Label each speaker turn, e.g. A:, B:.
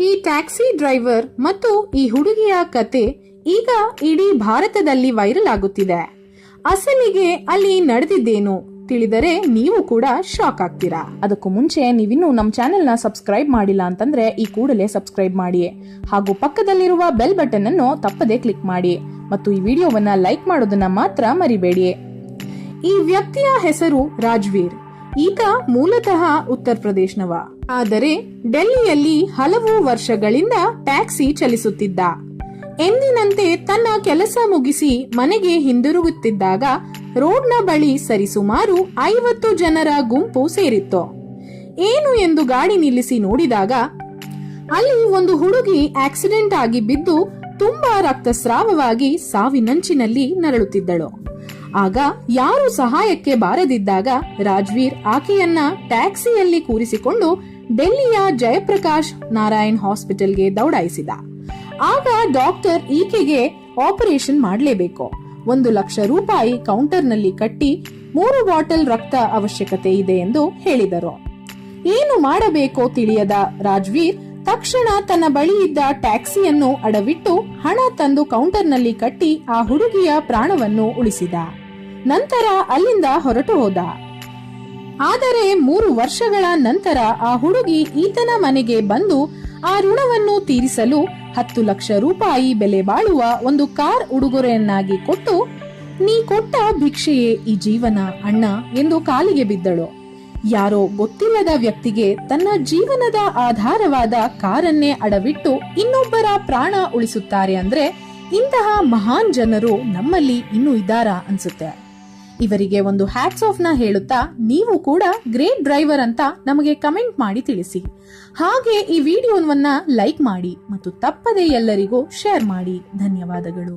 A: ಈ taxi driver ಮತ್ತು ಈ ಹುಡುಗಿಯ ಕತೆ ಈಗ ಇಡೀ ಭಾರತದಲ್ಲಿ ವೈರಲ್ ಆಗುತ್ತಿದೆ. ಅಸಲಿಗೆ ಅಲ್ಲಿ ನಡೆದಿದ್ದೇನು ತಿಳಿದರೆ ನೀವು ಕೂಡ ಶಾಕ್ ಆಗ್ತೀರಾ.
B: ಅದಕ್ಕೂ ಮುಂಚೆ ನೀವಿನ್ನೂ ನಮ್ಮ ಚಾನೆಲ್ ನ ಸಬ್ಸ್ಕ್ರೈಬ್ ಮಾಡಿಲ್ಲ ಅಂತಂದ್ರೆ ಈ ಕೂಡಲೇ ಸಬ್ಸ್ಕ್ರೈಬ್ ಮಾಡಿ ಹಾಗೂ ಪಕ್ಕದಲ್ಲಿರುವ ಬೆಲ್ ಬಟನ್ ಅನ್ನು ತಪ್ಪದೆ ಕ್ಲಿಕ್ ಮಾಡಿ ಮತ್ತು ಈ ವಿಡಿಯೋವನ್ನ ಲೈಕ್ ಮಾಡೋದನ್ನ ಮಾತ್ರ ಮರಿಬೇಡಿ.
A: ಈ ವ್ಯಕ್ತಿಯ ಹೆಸರು ರಾಜ್ವೀರ್. ಈತ ಮೂಲತಃ ಉತ್ತರ ಪ್ರದೇಶನವ, ಆದರೆ ಡೆಲ್ಲಿಯಲ್ಲಿ ಹಲವು ವರ್ಷಗಳಿಂದ ಟ್ಯಾಕ್ಸಿ ಚಲಿಸುತ್ತಿದ್ದ. ಎಂದಿನಂತೆ ತನ್ನ ಕೆಲಸ ಮುಗಿಸಿ ಮನೆಗೆ ಹಿಂದಿರುಗುತ್ತಿದ್ದಾಗ ರೋಡ್ನ ಬಳಿ ಸರಿಸುಮಾರು 50 ಜನರ ಗುಂಪು ಸೇರಿತ್ತು. ಏನು ಎಂದು ಗಾಡಿ ನಿಲ್ಲಿಸಿ ನೋಡಿದಾಗ ಅಲ್ಲಿ ಒಂದು ಹುಡುಗಿ ಆಕ್ಸಿಡೆಂಟ್ ಆಗಿ ಬಿದ್ದು ತುಂಬಾ ರಕ್ತಸ್ರಾವವಾಗಿ ಸಾವಿನಂಚಿನಲ್ಲಿ ನರಳುತ್ತಿದ್ದಳು. ಆಗ ಯಾರು ಸಹಾಯಕ್ಕೆ ಬಾರದಿದ್ದಾಗ ರಾಜ್ವೀರ್ ಆಕೆಯನ್ನ ಟ್ಯಾಕ್ಸಿಯಲ್ಲಿ ಕೂರಿಸಿಕೊಂಡು ಡೆಲ್ಲಿಯ ಜಯಪ್ರಕಾಶ್ ನಾರಾಯಣ್ ಹಾಸ್ಪಿಟಲ್ಗೆ ದೌಡಾಯಿಸಿದ. ಆಗ ಡಾಕ್ಟರ್ ಈಕೆಗೆ ಆಪರೇಷನ್ ಮಾಡಲೇಬೇಕು, 1 ಲಕ್ಷ ರೂಪಾಯಿ ಕೌಂಟರ್ನಲ್ಲಿ ಕಟ್ಟಿ 3 ಬಾಟಲ್ ರಕ್ತ ಅವಶ್ಯಕತೆ ಇದೆ ಎಂದು ಹೇಳಿದರು. ಏನು ಮಾಡಬೇಕೋ ತಿಳಿಯದ ರಾಜ್ವೀರ್ ತಕ್ಷಣ ತನ್ನ ಬಳಿ ಇದ್ದ ಟ್ಯಾಕ್ಸಿಯನ್ನು ಅಡವಿಟ್ಟು ಹಣ ತಂದು ಕೌಂಟರ್ನಲ್ಲಿ ಕಟ್ಟಿ ಆ ಹುಡುಗಿಯ ಪ್ರಾಣವನ್ನು ಉಳಿಸಿದ. ನಂತರ ಅಲ್ಲಿಂದ ಹೊರಟು ಹೋದ. ಆದರೆ 3 ವರ್ಷಗಳ ನಂತರ ಆ ಹುಡುಗಿ ಈತನ ಮನೆಗೆ ಬಂದು ಆ ಋಣವನ್ನು ತೀರಿಸಲು 10 ಲಕ್ಷ ರೂಪಾಯಿ ಬೆಲೆ ಬಾಳುವ ಒಂದು ಕಾರ್ ಉಡುಗೊರೆಯನ್ನಾಗಿ ಕೊಟ್ಟು, ನೀ ಕೊಟ್ಟ ಭಿಕ್ಷೆಯೇ ಈ ಜೀವನ ಅಣ್ಣ ಎಂದು ಕಾಲಿಗೆ ಬಿದ್ದಳು. ಯಾರೋ ಗೊತ್ತಿಲ್ಲದ ವ್ಯಕ್ತಿಗೆ ತನ್ನ ಜೀವನದ ಆಧಾರವಾದ ಕಾರನ್ನೇ ಅಡವಿಟ್ಟು ಇನ್ನೊಬ್ಬರ ಪ್ರಾಣ ಉಳಿಸುತ್ತಾರೆ ಅಂದ್ರೆ ಇಂತಹ ಮಹಾನ್ ಜನರು ನಮ್ಮಲ್ಲಿ ಇನ್ನೂ ಇದ್ದಾರಾ ಅನ್ಸುತ್ತೆ. ಇವರಿಗೆ ಒಂದು ಹ್ಯಾಟ್ಸ್ ಆಫ್ ನ ಹೇಳುತ್ತಾ ನೀವು ಕೂಡ ಗ್ರೇಟ್ ಡ್ರೈವರ್ ಅಂತ ನಮಗೆ ಕಮೆಂಟ್ ಮಾಡಿ ತಿಳಿಸಿ. ಹಾಗೆ ಈ ವಿಡಿಯೋವನ್ನ ಲೈಕ್ ಮಾಡಿ ಮತ್ತು ತಪ್ಪದೇ ಎಲ್ಲರಿಗೂ ಶೇರ್ ಮಾಡಿ. ಧನ್ಯವಾದಗಳು.